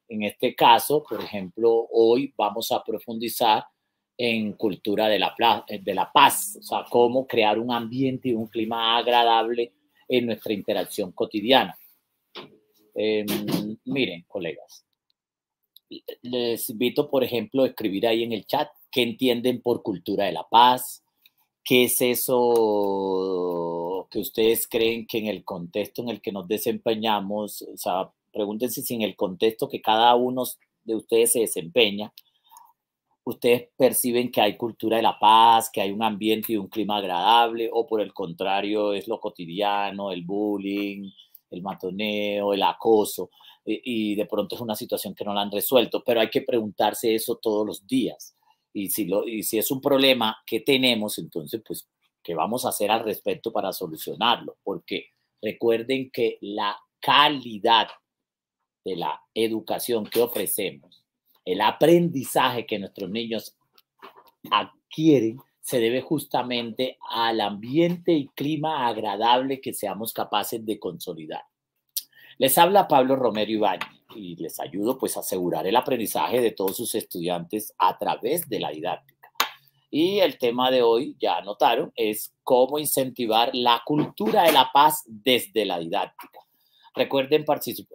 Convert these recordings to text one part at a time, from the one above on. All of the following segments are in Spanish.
En este caso, por ejemplo, hoy vamos a profundizar en cultura de la paz, o sea, cómo crear un ambiente y un clima agradable en nuestra interacción cotidiana. Miren, colegas, les invito, por ejemplo, a escribir ahí en el chat qué entienden por cultura de la paz, qué es eso que ustedes creen que en el contexto en el que nos desempeñamos, o sea, pregúntense si en el contexto que cada uno de ustedes se desempeña, ustedes perciben que hay cultura de la paz, que hay un ambiente y un clima agradable, o por el contrario es lo cotidiano, el bullying, el matoneo, el acoso, y de pronto es una situación que no la han resuelto, pero hay que preguntarse eso todos los días. Y si es un problema que tenemos, entonces, pues, ¿qué vamos a hacer al respecto para solucionarlo? Porque recuerden que la calidad de la educación que ofrecemos, el aprendizaje que nuestros niños adquieren, se debe justamente al ambiente y clima agradable que seamos capaces de consolidar. Les habla Pablo Romero Ibáñez y les ayudo pues a asegurar el aprendizaje de todos sus estudiantes a través de la didáctica. Y el tema de hoy, ya notaron, es cómo incentivar la cultura de la paz desde la didáctica. Recuerden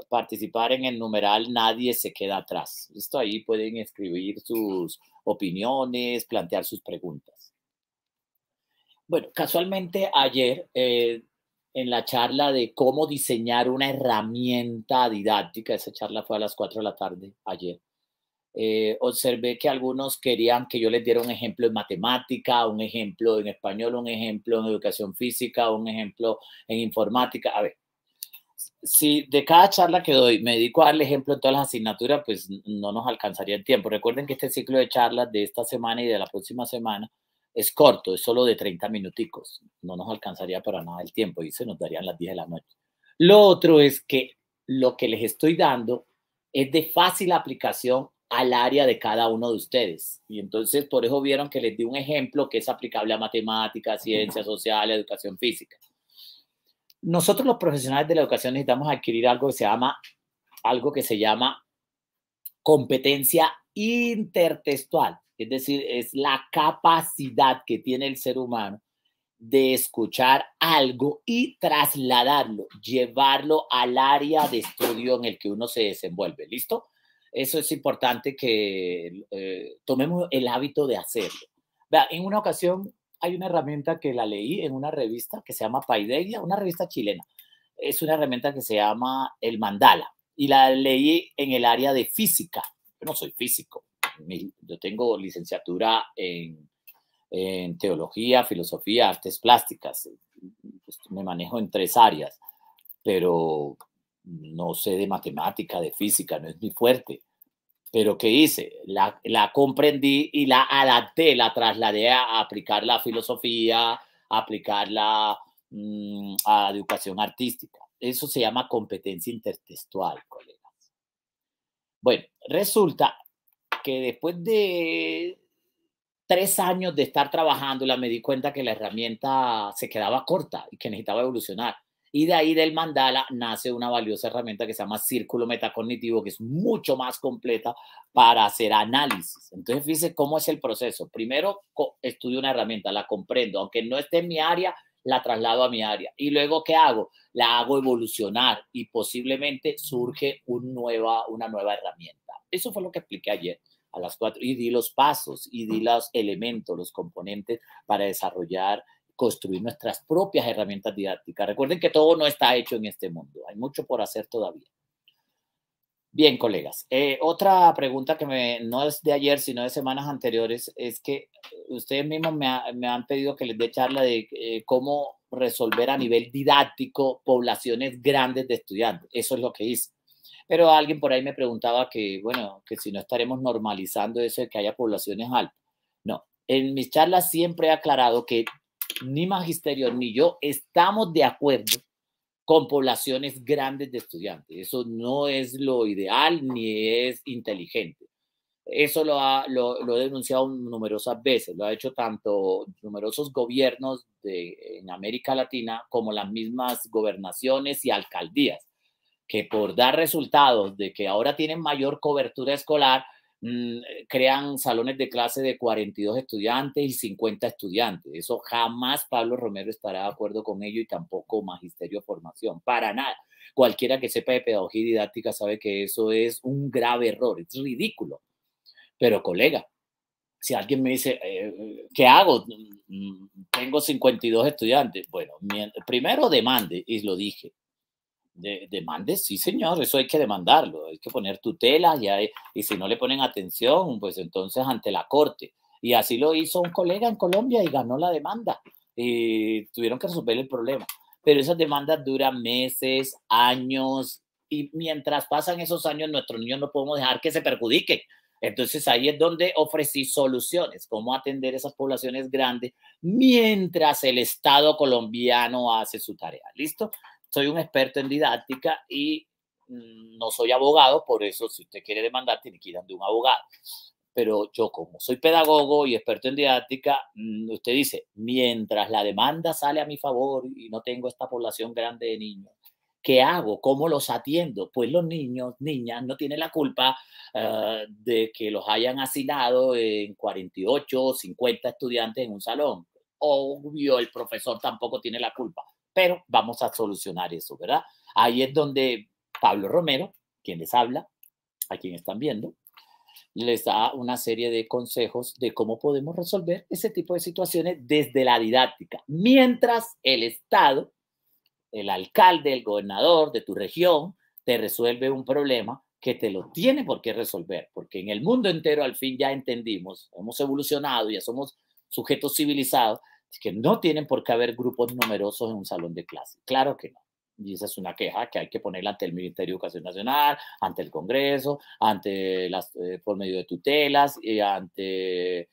participar en el numeral Nadie se queda atrás. Esto ahí pueden escribir sus opiniones, plantear sus preguntas. Bueno, casualmente ayer en la charla de cómo diseñar una herramienta didáctica, esa charla fue a las 4 de la tarde ayer, observé que algunos querían que yo les diera un ejemplo en matemática, un ejemplo en español, un ejemplo en educación física, un ejemplo en informática. A ver, si de cada charla que doy me dedico a darle ejemplo en todas las asignaturas, pues no nos alcanzaría el tiempo. Recuerden que este ciclo de charlas de esta semana y de la próxima semana es corto, es solo de 30 minuticos. No nos alcanzaría para nada el tiempo y se nos darían las 10 de la noche. Lo otro es que lo que les estoy dando es de fácil aplicación al área de cada uno de ustedes. Y entonces por eso vieron que les di un ejemplo que es aplicable a matemáticas, ciencias sociales, educación física. Nosotros los profesionales de la educación necesitamos adquirir algo que se llama competencia intertextual, es decir, es la capacidad que tiene el ser humano de escuchar algo y trasladarlo, llevarlo al área de estudio en el que uno se desenvuelve. ¿Listo? Eso es importante que tomemos el hábito de hacerlo. Vea, en una ocasión hay una herramienta que la leí en una revista que se llama Paideia, una revista chilena. Es una herramienta que se llama el Mandala y la leí en el área de física. Yo no soy físico, yo tengo licenciatura en teología, filosofía, artes plásticas. Pues me manejo en 3 áreas, pero no sé de matemática, de física, no es mi fuerte. Pero ¿qué hice? La comprendí y la adapté, la trasladé a aplicar la filosofía, a aplicarla a educación artística. Eso se llama competencia intertextual, colegas. Bueno, resulta que después de 3 años de estar trabajándola, me di cuenta que la herramienta se quedaba corta y que necesitaba evolucionar. Y de ahí del mandala nace una valiosa herramienta que se llama círculo metacognitivo, que es mucho más completa para hacer análisis. Entonces, fíjense cómo es el proceso. Primero, estudio una herramienta, la comprendo, aunque no esté en mi área, la traslado a mi área. Y luego, ¿qué hago? La hago evolucionar y posiblemente surge una nueva herramienta. Eso fue lo que expliqué ayer a las 4 y di los pasos y di los elementos, los componentes para desarrollar, construir nuestras propias herramientas didácticas. Recuerden que todo no está hecho en este mundo, hay mucho por hacer todavía. Bien, colegas, otra pregunta que no es de ayer, sino de semanas anteriores, es que ustedes mismos me han pedido que les dé charla de cómo resolver a nivel didáctico poblaciones grandes de estudiantes. Eso es lo que hice. Pero alguien por ahí me preguntaba que, bueno, que si no estaremos normalizando eso de que haya poblaciones altas. No, en mis charlas siempre he aclarado que ni Magisterio ni yo estamos de acuerdo con poblaciones grandes de estudiantes. Eso no es lo ideal ni es inteligente. Eso lo he denunciado numerosas veces, lo ha hecho tanto numerosos gobiernos en América Latina como las mismas gobernaciones y alcaldías. que por dar resultados de que ahora tienen mayor cobertura escolar, crean salones de clase de 42 estudiantes y 50 estudiantes. Eso jamás Pablo Romero estará de acuerdo con ello y tampoco Magisterio de Formación, para nada. Cualquiera que sepa de pedagogía didáctica sabe que eso es un grave error, es ridículo. Pero colega, si alguien me dice, ¿qué hago? Tengo 52 estudiantes. Bueno, primero demande, y lo dije. Demande, sí, señor, eso hay que demandarlo, hay que poner tutela y si no le ponen atención, pues entonces ante la corte. Y así lo hizo un colega en Colombia y ganó la demanda y tuvieron que resolver el problema. Pero esas demandas duran meses, años y mientras pasan esos años nuestros niños no podemos dejar que se perjudiquen. Entonces ahí es donde ofrecí soluciones, cómo atender esas poblaciones grandes mientras el Estado colombiano hace su tarea. ¿Listo? Soy un experto en didáctica y no soy abogado, por eso si usted quiere demandar tiene que ir ante un abogado. Pero yo como soy pedagogo y experto en didáctica, usted dice, mientras la demanda sale a mi favor y no tengo esta población grande de niños, ¿qué hago? ¿Cómo los atiendo? Pues los niños, niñas, no tienen la culpa de que los hayan asignado en 48 o 50 estudiantes en un salón. Obvio, el profesor tampoco tiene la culpa, pero vamos a solucionar eso, ¿verdad? Ahí es donde Pablo Romero, quien les habla, a quien están viendo, les da una serie de consejos de cómo podemos resolver ese tipo de situaciones desde la didáctica, mientras el Estado, el alcalde, el gobernador de tu región, te resuelve un problema que te lo tiene por qué resolver, porque en el mundo entero al fin ya entendimos, hemos evolucionado, ya somos sujetos civilizados, que no tienen por qué haber grupos numerosos en un salón de clase. Claro que no. Y esa es una queja que hay que ponerla ante el Ministerio de Educación Nacional, ante el Congreso, por medio de tutelas y ante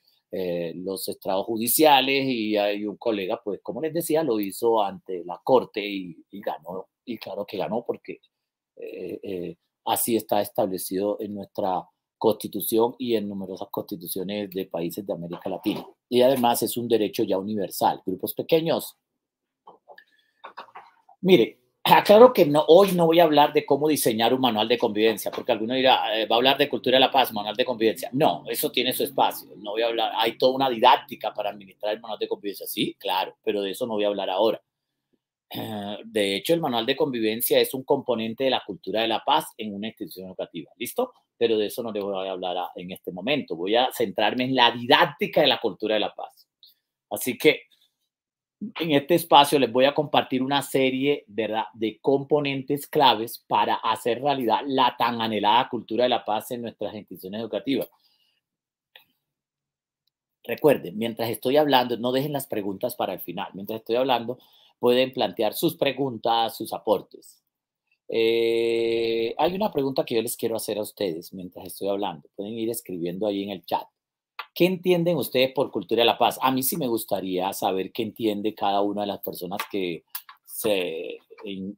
los estrados judiciales y hay un colega, pues como les decía, lo hizo ante la corte y ganó. Y claro que ganó porque así está establecido en nuestra constitución y en numerosas constituciones de países de América Latina. Y además es un derecho ya universal. Grupos pequeños. Mire, aclaro que no, hoy no voy a hablar de cómo diseñar un manual de convivencia, porque alguno dirá, va a hablar de cultura de la paz, manual de convivencia. No, eso tiene su espacio. No voy a hablar, hay toda una didáctica para administrar el manual de convivencia. Sí, claro, pero de eso no voy a hablar ahora. De hecho, el manual de convivencia es un componente de la cultura de la paz en una institución educativa. ¿Listo? Pero de eso no le voy a hablar en este momento. Voy a centrarme en la didáctica de la cultura de la paz. Así que en este espacio les voy a compartir una serie, ¿verdad?, de componentes claves para hacer realidad la tan anhelada cultura de la paz en nuestras instituciones educativas. Recuerden, mientras estoy hablando, no dejen las preguntas para el final. Mientras estoy hablando, pueden plantear sus preguntas, sus aportes. Hay una pregunta que yo les quiero hacer a ustedes mientras estoy hablando. Pueden ir escribiendo ahí en el chat. ¿Qué entienden ustedes por cultura de la paz? A mí sí me gustaría saber qué entiende cada una de las personas que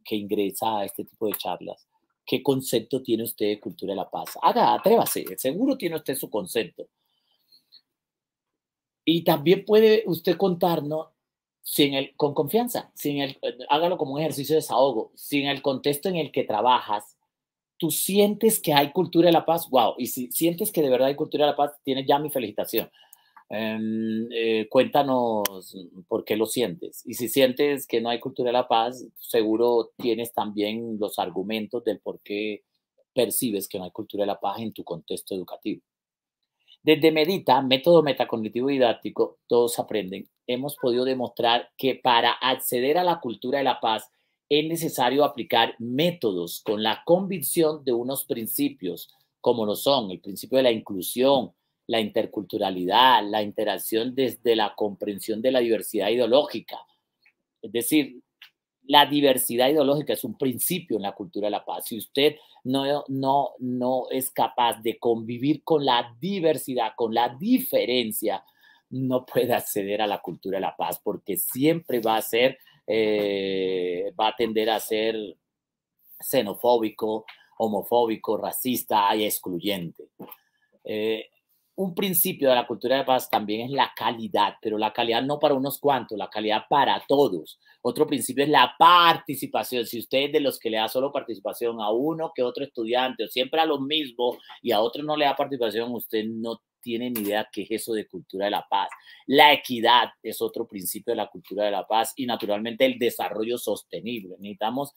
ingresa a este tipo de charlas. ¿Qué concepto tiene usted de cultura de la paz? Atrévase, seguro tiene usted su concepto. Y también puede usted contarnos con confianza, hágalo como un ejercicio de desahogo, si en el contexto en el que trabajas tú sientes que hay cultura de la paz, wow, y si sientes que de verdad hay cultura de la paz, tienes ya mi felicitación. Cuéntanos por qué lo sientes. Y si sientes que no hay cultura de la paz, seguro tienes también los argumentos del por qué percibes que no hay cultura de la paz en tu contexto educativo. Desde Medita, método metacognitivo didáctico, todos aprenden, hemos podido demostrar que para acceder a la cultura de la paz es necesario aplicar métodos con la convicción de unos principios, como lo son el principio de la inclusión, la interculturalidad, la interacción desde la comprensión de la diversidad ideológica. Es decir, la diversidad ideológica es un principio en la cultura de la paz. Si usted no es capaz de convivir con la diversidad, con la diferencia, no puede acceder a la cultura de la paz porque siempre va a tender a ser xenofóbico, homofóbico, racista y excluyente. un principio de la cultura de paz también es la calidad, pero la calidad no para unos cuantos, la calidad para todos. Otro principio es la participación. Si usted es de los que le da solo participación a uno que otro estudiante, o siempre a los mismos y a otro no le da participación, usted no tiene ni idea qué es eso de cultura de la paz. La equidad es otro principio de la cultura de la paz y naturalmente el desarrollo sostenible. Necesitamos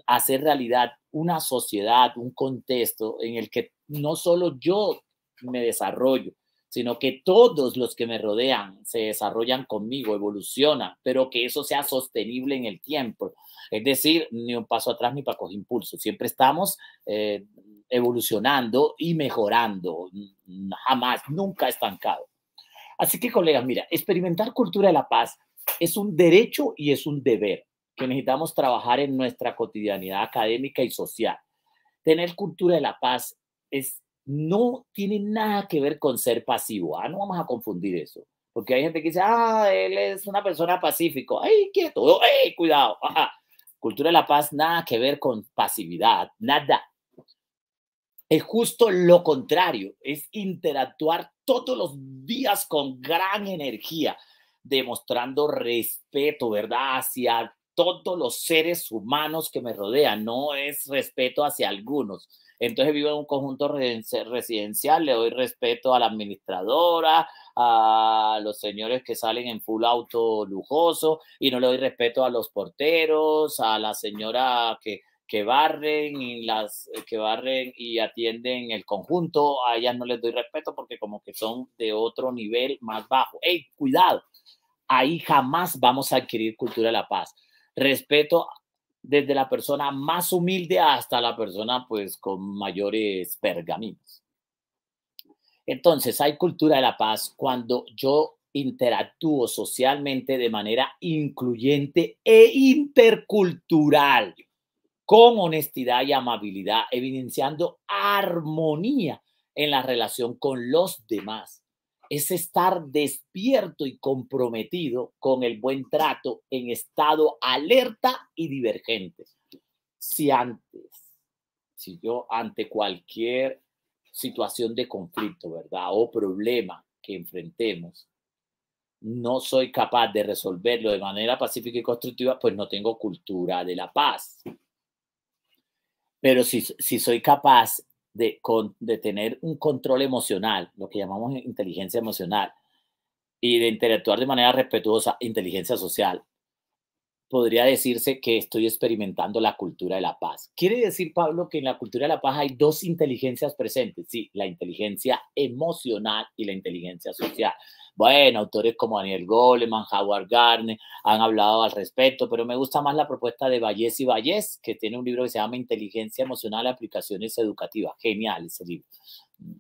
hacer realidad una sociedad, un contexto en el que no solo yo me desarrollo, sino que todos los que me rodean se desarrollan conmigo, evolucionan, pero que eso sea sostenible en el tiempo. Es decir, ni un paso atrás ni para coger impulso. Siempre estamos evolucionando y mejorando, jamás, nunca estancado. Así que, colegas, mira, experimentar cultura de la paz es un derecho y es un deber que necesitamos trabajar en nuestra cotidianidad académica y social. Tener cultura de la paz no tiene nada que ver con ser pasivo. No vamos a confundir eso. Porque hay gente que dice, él es una persona pacífico. ¡Ay, quieto! ¡Ay, cuidado! Ajá. Cultura de la paz, nada que ver con pasividad, nada. Es justo lo contrario, es interactuar todos los días con gran energía, demostrando respeto, ¿verdad? Hacia todos los seres humanos que me rodean, no es respeto hacia algunos. Entonces vivo en un conjunto residencial, le doy respeto a la administradora, a los señores que salen en full auto lujoso y no le doy respeto a los porteros, a la señora que barren y atienden el conjunto, a ellas no les doy respeto porque como que son de otro nivel más bajo. ¡Ey, cuidado! Ahí jamás vamos a adquirir cultura de la paz. Respeto desde la persona más humilde hasta la persona pues con mayores pergaminos. Entonces, hay cultura de la paz cuando yo interactúo socialmente de manera incluyente e intercultural, con honestidad y amabilidad, evidenciando armonía en la relación con los demás. Es estar despierto y comprometido con el buen trato en estado alerta y divergente. Si yo ante cualquier situación de conflicto, ¿verdad? O problema que enfrentemos, no soy capaz de resolverlo de manera pacífica y constructiva, pues no tengo cultura de la paz. Pero si soy capaz de tener un control emocional, lo que llamamos inteligencia emocional, y de interactuar de manera respetuosa, inteligencia social, podría decirse que estoy experimentando la cultura de la paz. ¿Quiere decir, Pablo, que en la cultura de la paz hay dos inteligencias presentes? Sí, la inteligencia emocional y la inteligencia social. Bueno, autores como Daniel Goleman, Howard Gardner han hablado al respecto, pero me gusta más la propuesta de Vallés y Vallés, que tiene un libro que se llama Inteligencia Emocional y Aplicaciones Educativas. Genial ese libro.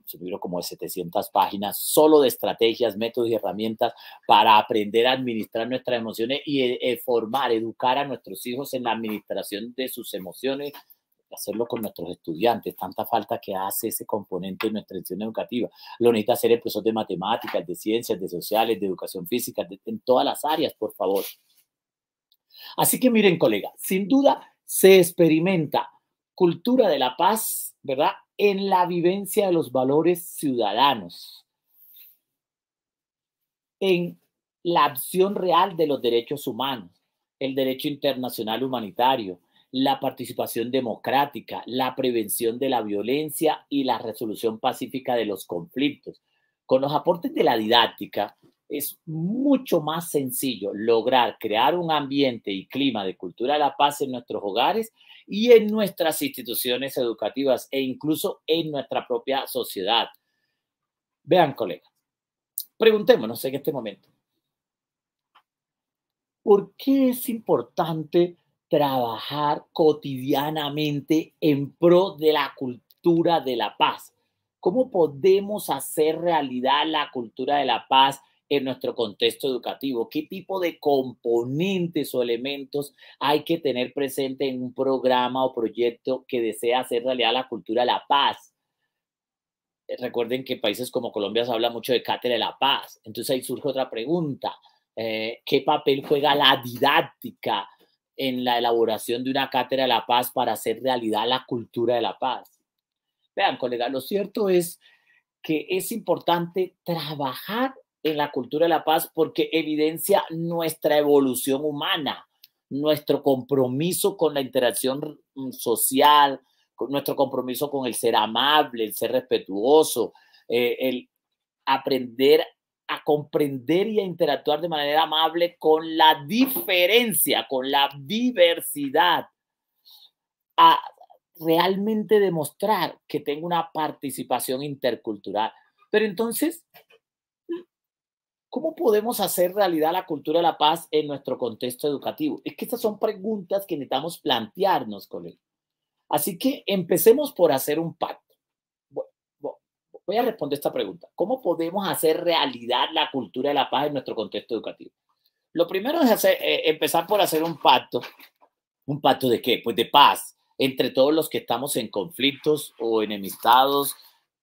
Es un libro como de 700 páginas, solo de estrategias, métodos y herramientas para aprender a administrar nuestras emociones y formar, educar a nuestros hijos en la administración de sus emociones, hacerlo con nuestros estudiantes. Tanta falta que hace ese componente en nuestra institución educativa. Lo necesita hacer el profesor de matemáticas, de ciencias, de sociales, de educación física, en todas las áreas, por favor. Así que miren, colega, sin duda se experimenta cultura de la paz, ¿verdad? En la vivencia de los valores ciudadanos, en la acción real de los derechos humanos, el derecho internacional humanitario, la participación democrática, la prevención de la violencia y la resolución pacífica de los conflictos. Con los aportes de la didáctica, es mucho más sencillo lograr crear un ambiente y clima de cultura de la paz en nuestros hogares y en nuestras instituciones educativas e incluso en nuestra propia sociedad. Vean, colegas, preguntémonos en este momento, ¿por qué es importante trabajar cotidianamente en pro de la cultura de la paz? ¿Cómo podemos hacer realidad la cultura de la paz en nuestro contexto educativo? ¿Qué tipo de componentes o elementos hay que tener presente en un programa o proyecto que desea hacer realidad la cultura de la paz? Recuerden que en países como Colombia se habla mucho de cátedra de la paz. Entonces ahí surge otra pregunta. ¿Qué papel juega la didáctica en la elaboración de una cátedra de la paz para hacer realidad la cultura de la paz? Vean, colegas, lo cierto es que es importante trabajar en la cultura de la paz porque evidencia nuestra evolución humana, nuestro compromiso con la interacción social, con nuestro compromiso con el ser amable, el ser respetuoso, el aprender a comprender y a interactuar de manera amable con la diferencia, con la diversidad, a realmente demostrar que tengo una participación intercultural. Pero entonces, ¿cómo podemos hacer realidad la cultura de la paz en nuestro contexto educativo? Es que estas son preguntas que necesitamos plantearnos, colegas. Así que empecemos por hacer un pacto. Voy a responder esta pregunta. ¿Cómo podemos hacer realidad la cultura de la paz en nuestro contexto educativo? Lo primero es empezar por hacer un pacto. ¿Un pacto de qué? Pues de paz entre todos los que estamos en conflictos o enemistados,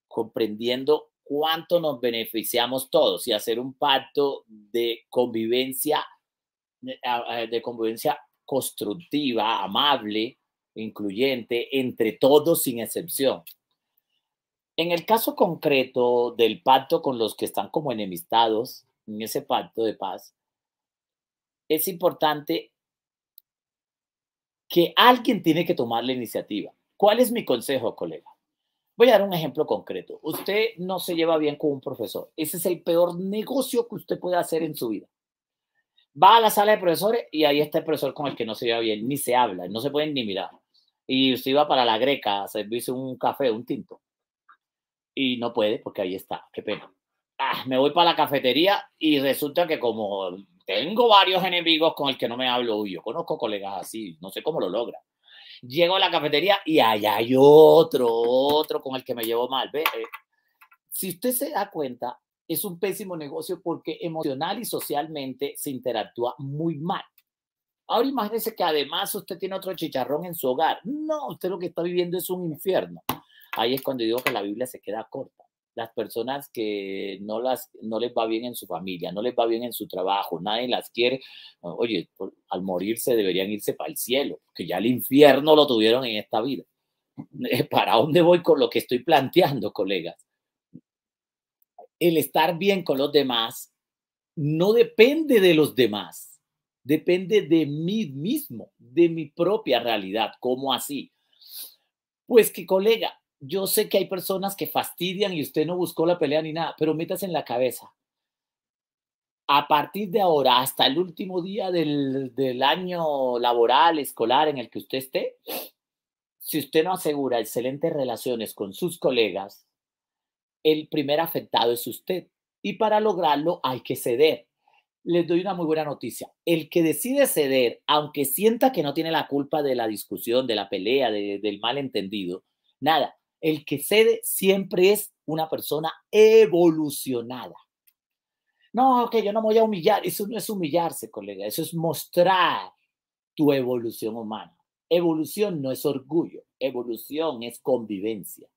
comprendiendo cuánto nos beneficiamos todos y hacer un pacto de convivencia constructiva, amable, incluyente, entre todos sin excepción. En el caso concreto del pacto con los que están como enemistados, en ese pacto de paz, es importante que alguien tiene que tomar la iniciativa. ¿Cuál es mi consejo, colega? Voy a dar un ejemplo concreto. Usted no se lleva bien con un profesor. Ese es el peor negocio que usted puede hacer en su vida. Va a la sala de profesores y ahí está el profesor con el que no se lleva bien, ni se habla, no se pueden ni mirar. Y usted va para la Greca a servirse un café, un tinto. Y no puede porque ahí está, qué pena. Me voy para la cafetería y resulta que como tengo varios enemigos con el que no me hablo, yo conozco colegas así, no sé cómo lo logra. Llego a la cafetería y allá hay otro con el que me llevo mal. ¿Ve? Si usted se da cuenta, es un pésimo negocio porque emocional y socialmente se interactúa muy mal. Ahora imagínese que además usted tiene otro chicharrón en su hogar. No, usted lo que está viviendo es un infierno. Ahí es cuando digo que la Biblia se queda corta. Las personas que no les va bien en su familia, no les va bien en su trabajo, nadie las quiere, oye, al morirse deberían irse para el cielo, que ya el infierno lo tuvieron en esta vida. ¿Para dónde voy con lo que estoy planteando, colegas? El estar bien con los demás no depende de los demás, depende de mí mismo, de mi propia realidad. ¿Cómo así? Pues que, colega, yo sé que hay personas que fastidian y usted no buscó la pelea ni nada, pero métase en la cabeza. A partir de ahora, hasta el último día del año laboral, escolar en el que usted esté, si usted no asegura excelentes relaciones con sus colegas, el primer afectado es usted. Y para lograrlo hay que ceder. Les doy una muy buena noticia. El que decide ceder, aunque sienta que no tiene la culpa de la discusión, de la pelea, del malentendido, nada. El que cede siempre es una persona evolucionada. No, que yo no me voy a humillar. Eso no es humillarse, colega. Eso es mostrar tu evolución humana. Evolución no es orgullo. Evolución es convivencia.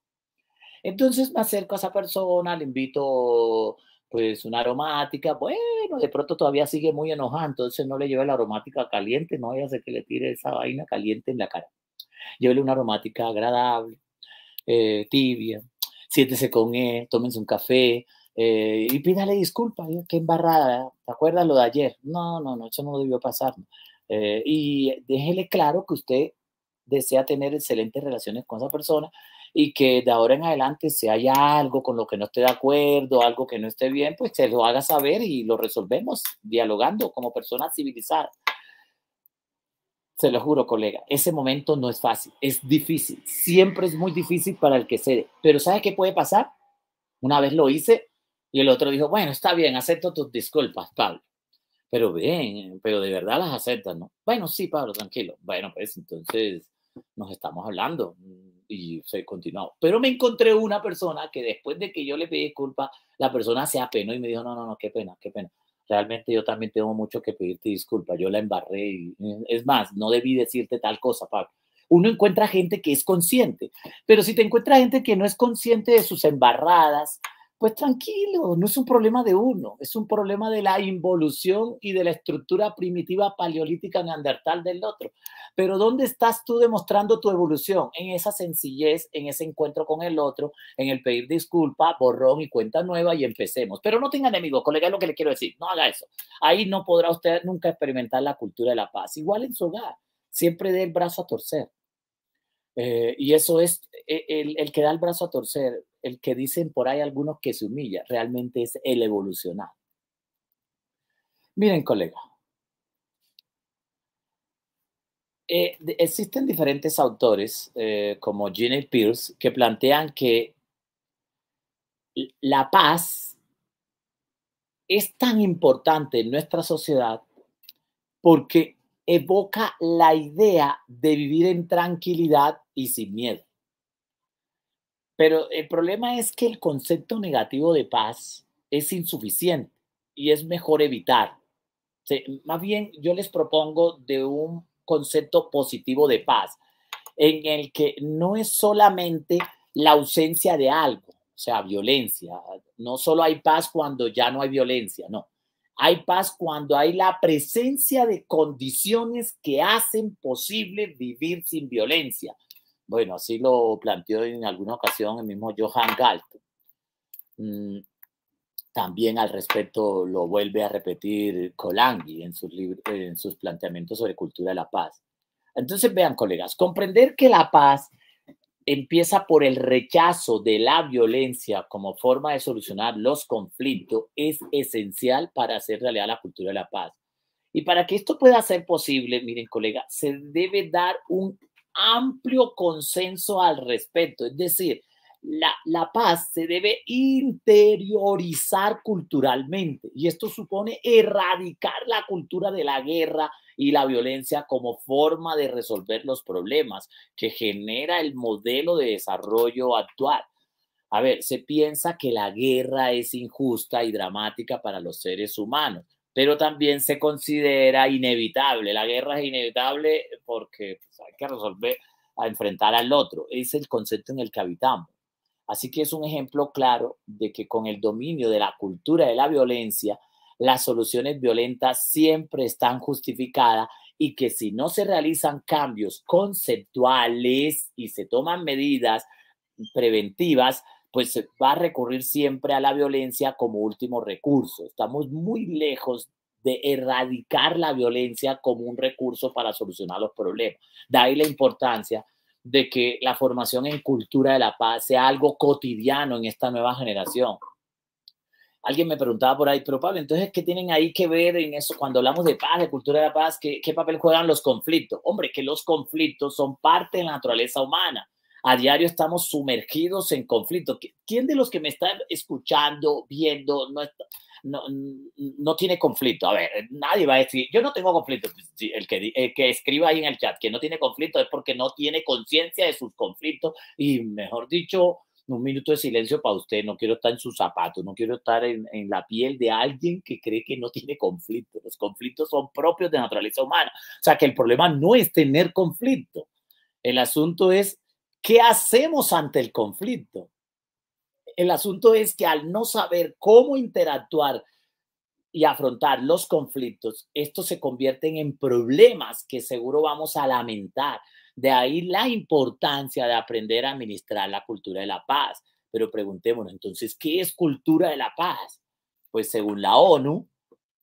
Entonces me acerco a esa persona, le invito pues una aromática, bueno, de pronto todavía sigue muy enojada, entonces no le lleve la aromática caliente, no vaya a ser que le tire esa vaina caliente en la cara. Llévele una aromática agradable, tibia, siéntese con él, tómense un café y pídale disculpas, qué embarrada, ¿te acuerdas lo de ayer? No, no, no, eso no debió pasar. Y déjele claro que usted desea tener excelentes relaciones con esa persona y que de ahora en adelante si hay algo con lo que no esté de acuerdo, algo que no esté bien, pues se lo haga saber y lo resolvemos dialogando como personas civilizadas. Se lo juro, colega, ese momento no es fácil, es difícil, siempre es muy difícil para el que cede, pero ¿sabe qué puede pasar? Una vez lo hice y el otro dijo, bueno, está bien, acepto tus disculpas, Pablo. Pero bien, pero de verdad las aceptas, ¿no? Bueno, sí, Pablo, tranquilo. Bueno, pues entonces nos estamos hablando y se continuó. Pero me encontré una persona que después de que yo le pedí disculpas, la persona se apenó y me dijo, no, no, no, qué pena, qué pena. Realmente yo también tengo mucho que pedirte disculpas. Yo la embarré y es más, no debí decirte tal cosa, Pablo. Uno encuentra gente que es consciente, pero si te encuentras gente que no es consciente de sus embarradas, Pues tranquilo, no es un problema de uno, es un problema de la involución y de la estructura primitiva paleolítica neandertal del otro. Pero ¿dónde estás tú demostrando tu evolución? En esa sencillez, en ese encuentro con el otro, en el pedir disculpa, borrón y cuenta nueva y empecemos. Pero no tenga enemigos, colega, es lo que le quiero decir, no haga eso. Ahí no podrá usted nunca experimentar la cultura de la paz. Igual en su hogar, siempre dé el brazo a torcer. Y eso es el que da el brazo a torcer, el que dicen por ahí algunos que se humilla, realmente es el evolucionar. Miren, colega, existen diferentes autores como Gene Pierce que plantean que la paz es tan importante en nuestra sociedad porque evoca la idea de vivir en tranquilidad y sin miedo. Pero el problema es que el concepto negativo de paz es insuficiente y es mejor evitar. Más bien, yo les propongo de un concepto positivo de paz, en el que no es solamente la ausencia de algo, o sea, violencia. No solo hay paz cuando ya no hay violencia, no. Hay paz cuando hay la presencia de condiciones que hacen posible vivir sin violencia. Bueno, así lo planteó en alguna ocasión el mismo Johann Galtung. También al respecto lo vuelve a repetir Colangui en sus planteamientos sobre cultura de la paz. Entonces, vean, colegas, comprender que la paz empieza por el rechazo de la violencia como forma de solucionar los conflictos es esencial para hacer realidad la cultura de la paz. Y para que esto pueda ser posible, miren, colega, se debe dar un amplio consenso al respecto. Es decir, la paz se debe interiorizar culturalmente y esto supone erradicar la cultura de la guerra y la violencia como forma de resolver los problemas que genera el modelo de desarrollo actual. A ver, se piensa que la guerra es injusta y dramática para los seres humanos, pero también se considera inevitable. La guerra es inevitable porque pues, hay que resolver, a enfrentar al otro. Es el concepto en el que habitamos. Así que es un ejemplo claro de que con el dominio de la cultura de la violencia, las soluciones violentas siempre están justificadas y que si no se realizan cambios conceptuales y se toman medidas preventivas, pues se va a recurrir siempre a la violencia como último recurso. Estamos muy lejos de erradicar la violencia como un recurso para solucionar los problemas. De ahí la importancia de que la formación en cultura de la paz sea algo cotidiano en esta nueva generación. Alguien me preguntaba por ahí, pero Pablo, entonces, ¿qué tienen ahí que ver en eso cuando hablamos de paz, de cultura de la paz? ¿Qué papel juegan los conflictos? Hombre, que los conflictos son parte de la naturaleza humana. A diario estamos sumergidos en conflictos. ¿Quién de los que me está escuchando, viendo, no tiene conflicto? A ver, nadie va a decir, yo no tengo conflicto. El que escriba ahí en el chat que no tiene conflicto es porque no tiene conciencia de sus conflictos y, mejor dicho, un minuto de silencio para usted. No quiero estar en sus zapatos, no quiero estar en la piel de alguien que cree que no tiene conflicto. Los conflictos son propios de naturaleza humana. O sea, que el problema no es tener conflicto. El asunto es qué hacemos ante el conflicto. El asunto es que al no saber cómo interactuar y afrontar los conflictos, estos se convierten en problemas que seguro vamos a lamentar. De ahí la importancia de aprender a administrar la cultura de la paz. Pero preguntémonos entonces, ¿qué es cultura de la paz? Pues según la ONU,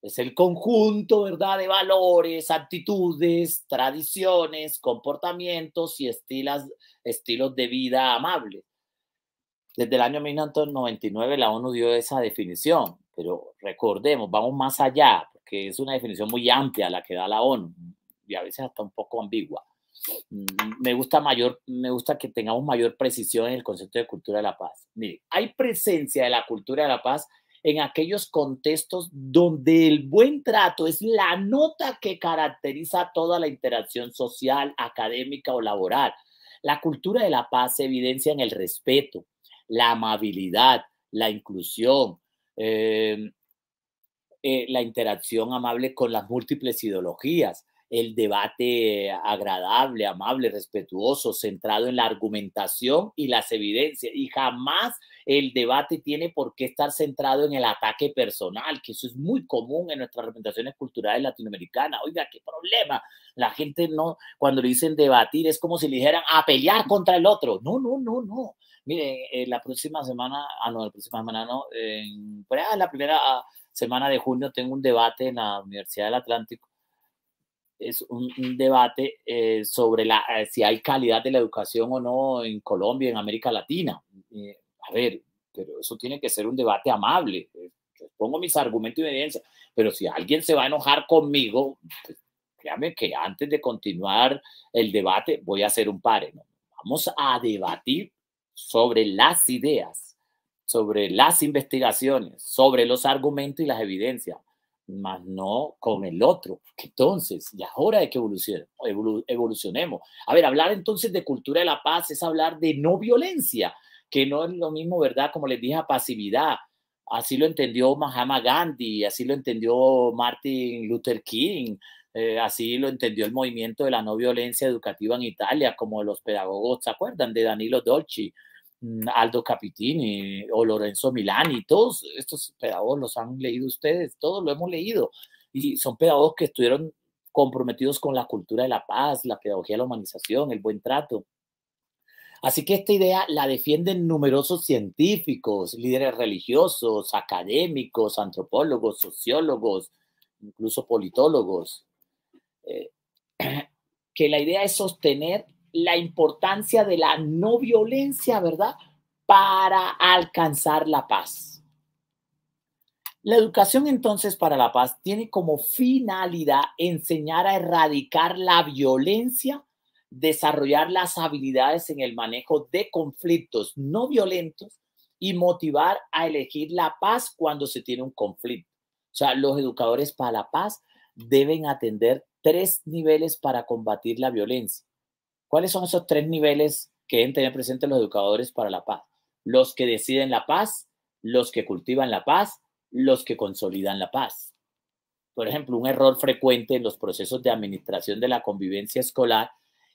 es el conjunto, ¿verdad?, de valores, actitudes, tradiciones, comportamientos y estilos de vida amables. Desde el año 1999 la ONU dio esa definición, pero recordemos, vamos más allá, porque es una definición muy amplia la que da la ONU y a veces hasta un poco ambigua. Me gusta que tengamos mayor precisión en el concepto de cultura de la paz. Mire, hay presencia de la cultura de la paz en aquellos contextos donde el buen trato es la nota que caracteriza toda la interacción social, académica o laboral. La cultura de la paz se evidencia en el respeto, la amabilidad, la inclusión, la interacción amable con las múltiples ideologías, el debate agradable, amable, respetuoso, centrado en la argumentación y las evidencias. Y jamás el debate tiene por qué estar centrado en el ataque personal, que eso es muy común en nuestras representaciones culturales latinoamericanas. Oiga, qué problema. La gente no, cuando le dicen debatir, es como si le dijeran a pelear contra el otro. No, no, no, no. Mire, la próxima semana, la próxima semana no, la primera semana de junio tengo un debate en la Universidad del Atlántico. Es un debate sobre si hay calidad de la educación o no en Colombia, en América Latina. A ver, pero eso tiene que ser un debate amable. Yo pongo mis argumentos y evidencia, pero si alguien se va a enojar conmigo, pues, créame que antes de continuar el debate voy a hacer un pare, ¿no? Vamos a debatir sobre las ideas, sobre las investigaciones, sobre los argumentos y las evidencias, más no con el otro. Entonces, ya es hora de que evolucionemos. A ver, hablar entonces de cultura de la paz es hablar de no violencia, que no es lo mismo, ¿verdad? Como les dije, a pasividad. Así lo entendió Mahatma Gandhi, así lo entendió Martin Luther King, así lo entendió el movimiento de la no violencia educativa en Italia, como los pedagogos, ¿se acuerdan? De Danilo Dolci, Aldo Capitini o Lorenzo Milani, todos estos pedagogos los han leído ustedes, todos lo hemos leído, y son pedagogos que estuvieron comprometidos con la cultura de la paz, la pedagogía de la humanización, el buen trato. Así que esta idea la defienden numerosos científicos, líderes religiosos, académicos, antropólogos, sociólogos, incluso politólogos, eh, que la idea es sostener la importancia de la no violencia, ¿verdad? Para alcanzar la paz. La educación entonces para la paz tiene como finalidad enseñar a erradicar la violencia, desarrollar las habilidades en el manejo de conflictos no violentos y motivar a elegir la paz cuando se tiene un conflicto. O sea, los educadores para la paz deben atender 3 niveles para combatir la violencia. ¿Cuáles son esos 3 niveles que deben tener presentes los educadores para la paz? Los que deciden la paz, los que cultivan la paz, los que consolidan la paz. Por ejemplo, un error frecuente en los procesos de administración de la convivencia escolar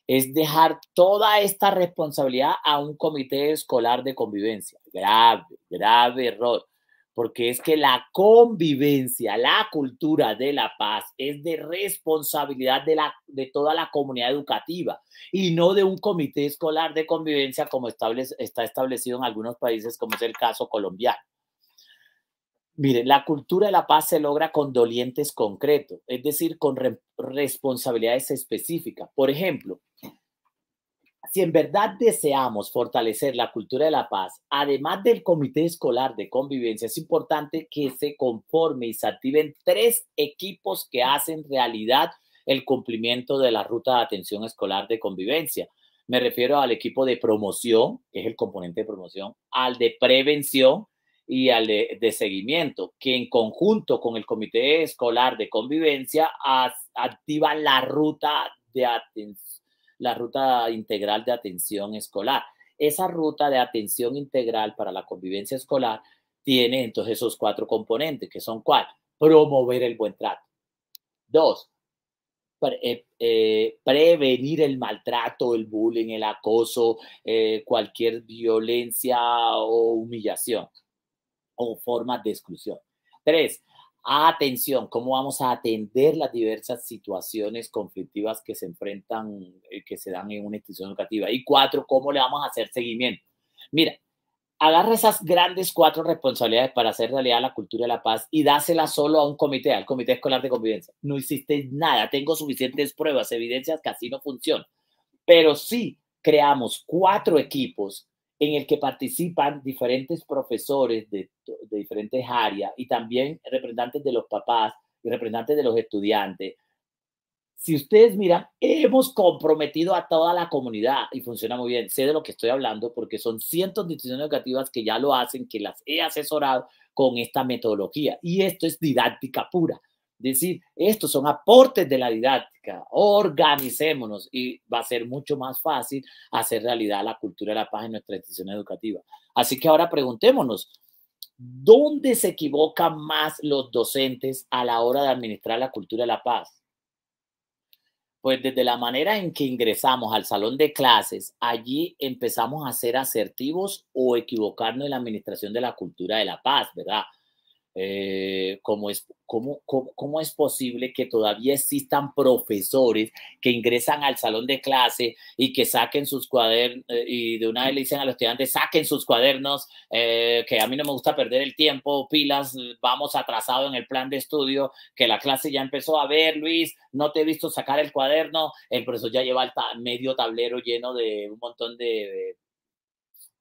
es dejar toda esta responsabilidad a un comité escolar de convivencia. Grave, grave error. Porque es que la convivencia, la cultura de la paz es de responsabilidad de toda la comunidad educativa y no de un comité escolar de convivencia como está establecido en algunos países, como es el caso colombiano. Miren, la cultura de la paz se logra con dolientes concretos, es decir, con responsabilidades específicas. Por ejemplo, si en verdad deseamos fortalecer la cultura de la paz, además del comité escolar de convivencia, es importante que se conforme y se activen 3 equipos que hacen realidad el cumplimiento de la ruta de atención escolar de convivencia. Me refiero al equipo de promoción, que es el componente de promoción, al de prevención y al de seguimiento, que en conjunto con el comité escolar de convivencia activan la ruta de atención, la ruta integral de atención escolar. Esa ruta de atención integral para la convivencia escolar tiene entonces esos 4 componentes, que son ¿cuál? Promover el buen trato. 2, prevenir el maltrato, el bullying, el acoso, cualquier violencia o humillación o formas de exclusión. 3, atención, cómo vamos a atender las diversas situaciones conflictivas que se enfrentan, que se dan en una institución educativa. Y 4, cómo le vamos a hacer seguimiento. Mira, agarra esas grandes 4 responsabilidades para hacer realidad la cultura de la paz y dáselas solo a un comité, al comité escolar de convivencia. No hiciste nada, tengo suficientes pruebas, evidencias que así no funciona. Pero sí creamos 4 equipos en el que participan diferentes profesores de diferentes áreas y también representantes de los papás y representantes de los estudiantes. Si ustedes miran, hemos comprometido a toda la comunidad y funciona muy bien. Sé de lo que estoy hablando porque son cientos de instituciones educativas que ya lo hacen, que las he asesorado con esta metodología. Y esto es didáctica pura. Es decir, estos son aportes de la didáctica. Organicémonos y va a ser mucho más fácil hacer realidad la cultura de la paz en nuestra institución educativa. Así que ahora preguntémonos, ¿dónde se equivocan más los docentes a la hora de administrar la cultura de la paz? Pues desde la manera en que ingresamos al salón de clases, allí empezamos a ser asertivos o equivocarnos en la administración de la cultura de la paz, ¿verdad? ¿Cómo es posible que todavía existan profesores que ingresan al salón de clase y que saquen sus cuadernos y de una vez le dicen a los estudiantes, saquen sus cuadernos, que a mí no me gusta perder el tiempo, pilas, vamos atrasado en el plan de estudio, que la clase ya empezó a ver, Luis, no te he visto sacar el cuaderno, el profesor ya lleva medio tablero lleno de un montón de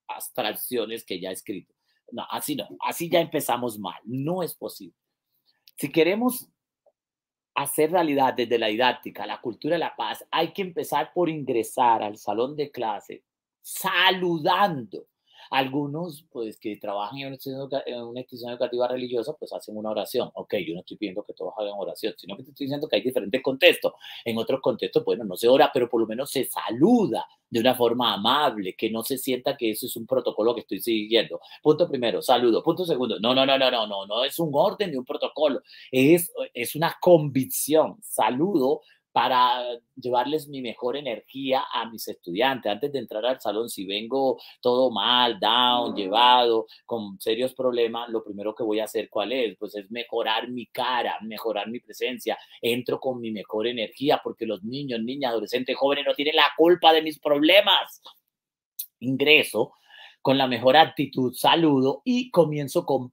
abstracciones que ya ha escrito. No, así ya empezamos mal, no es posible. Si queremos hacer realidad desde la didáctica, la cultura de la paz, hay que empezar por ingresar al salón de clase saludando. Algunos, pues, que trabajan en una institución educativa religiosa, pues hacen una oración. Ok, yo no estoy pidiendo que todos hagan oración, sino que te estoy diciendo que hay diferentes contextos. En otros contextos, bueno, no se ora, pero por lo menos se saluda de una forma amable, que no se sienta que eso es un protocolo que estoy siguiendo. Punto primero, saludo. Punto segundo, no es un orden ni un protocolo, es una convicción. Saludo para llevarles mi mejor energía a mis estudiantes. Antes de entrar al salón, si vengo todo mal, down, llevado, con serios problemas, lo primero que voy a hacer, ¿cuál es? Pues es mejorar mi cara, mejorar mi presencia. Entro con mi mejor energía porque los niños, niñas, adolescentes, jóvenes no tienen la culpa de mis problemas. Ingreso con la mejor actitud, saludo y comienzo con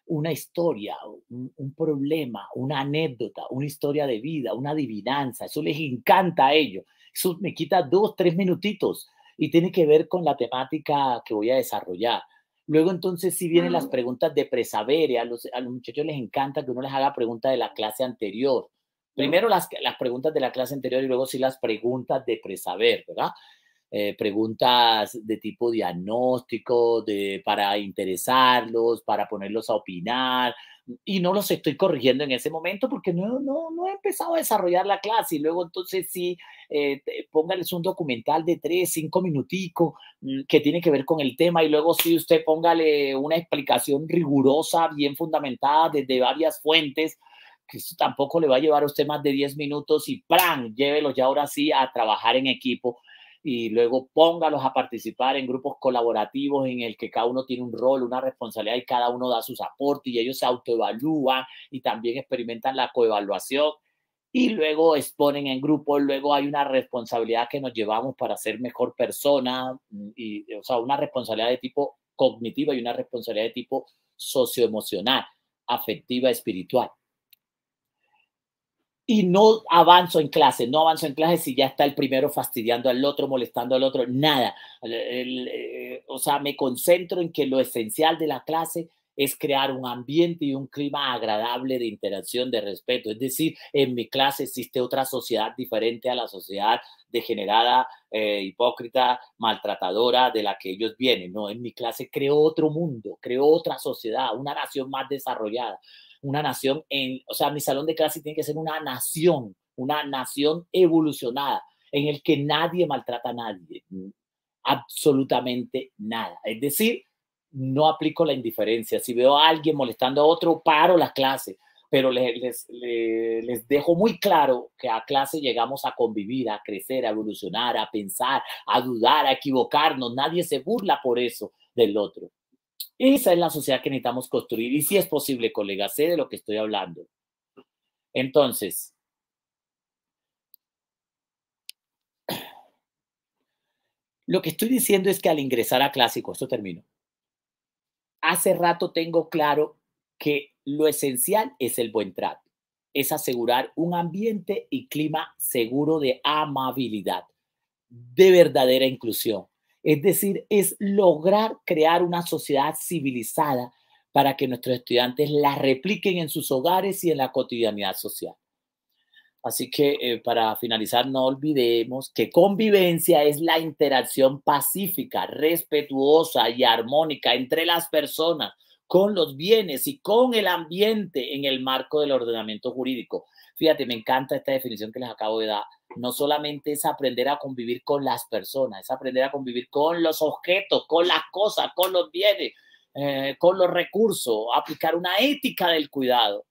una historia, un problema, una anécdota, una historia de vida, una adivinanza. Eso les encanta a ellos. Eso me quita 2, 3 minutitos y tiene que ver con la temática que voy a desarrollar. Luego entonces sí vienen las preguntas de presaber. A los muchachos les encanta que uno les haga preguntas de la clase anterior. Primero las preguntas de la clase anterior y luego sí las preguntas de presaber, ¿verdad? Preguntas de tipo diagnóstico, para interesarlos, para ponerlos a opinar, y no los estoy corrigiendo en ese momento porque no he empezado a desarrollar la clase y luego entonces sí, póngales un documental de 3, 5 minuticos que tiene que ver con el tema y luego sí usted póngale una explicación rigurosa, bien fundamentada desde varias fuentes, que eso tampoco le va a llevar a usted más de 10 minutos y ¡pran! Llévelo ya ahora sí a trabajar en equipo y luego póngalos a participar en grupos colaborativos en el que cada uno tiene un rol, una responsabilidad y cada uno da sus aportes y ellos se autoevalúan y también experimentan la coevaluación y luego exponen en grupo, luego hay una responsabilidad que nos llevamos para ser mejor persona, y, o sea, una responsabilidad de tipo cognitiva y una responsabilidad de tipo socioemocional, afectiva, espiritual. Y no avanzo en clase si ya está el primero fastidiando al otro, molestando al otro, nada. O sea, me concentro en que lo esencial de la clase es crear un ambiente y un clima agradable de interacción, de respeto. Es decir, en mi clase existe otra sociedad diferente a la sociedad degenerada, hipócrita, maltratadora de la que ellos vienen. No, en mi clase creo otro mundo, creo otra sociedad, una nación más desarrollada, una nación o sea, mi salón de clase tiene que ser una nación evolucionada en el que nadie maltrata a nadie, absolutamente nada. Es decir, no aplico la indiferencia. Si veo a alguien molestando a otro, paro la clase, pero les dejo muy claro que a clase llegamos a convivir, a crecer, a evolucionar, a pensar, a dudar, a equivocarnos. Nadie se burla por eso del otro. Esa es la sociedad que necesitamos construir. Y si es posible, colega, sé de lo que estoy hablando. Entonces, lo que estoy diciendo es que al ingresar a clase, y con esto termino, hace rato tengo claro que lo esencial es el buen trato, es asegurar un ambiente y clima seguro de amabilidad, de verdadera inclusión. Es decir, es lograr crear una sociedad civilizada para que nuestros estudiantes la repliquen en sus hogares y en la cotidianidad social. Así que para finalizar, no olvidemos que convivencia es la interacción pacífica, respetuosa y armónica entre las personas, con los bienes y con el ambiente en el marco del ordenamiento jurídico. Fíjate, me encanta esta definición que les acabo de dar. No solamente es aprender a convivir con las personas, es aprender a convivir con los objetos, con las cosas, con los bienes, con los recursos, aplicar una ética del cuidado